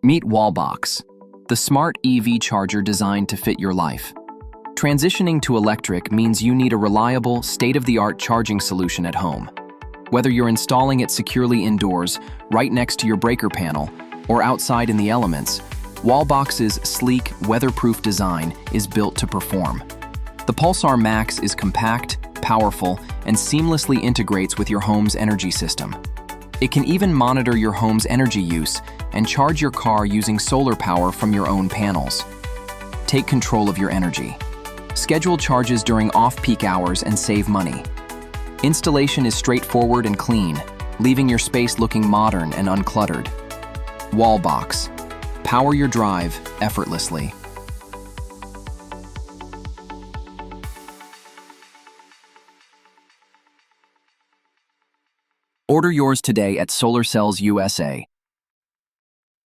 Meet Wallbox, the smart EV charger designed to fit your life. Transitioning to electric means you need a reliable, state-of-the-art charging solution at home. Whether you're installing it securely indoors, right next to your breaker panel, or outside in the elements, Wallbox's sleek, weatherproof design is built to perform. The Pulsar Max is compact, powerful, and seamlessly integrates with your home's energy system. It can even monitor your home's energy use and charge your car using solar power from your own panels. Take control of your energy. Schedule charges during off-peak hours and save money. Installation is straightforward and clean, leaving your space looking modern and uncluttered. Wallbox. Power your drive effortlessly. Order yours today at Solar Cellz USA.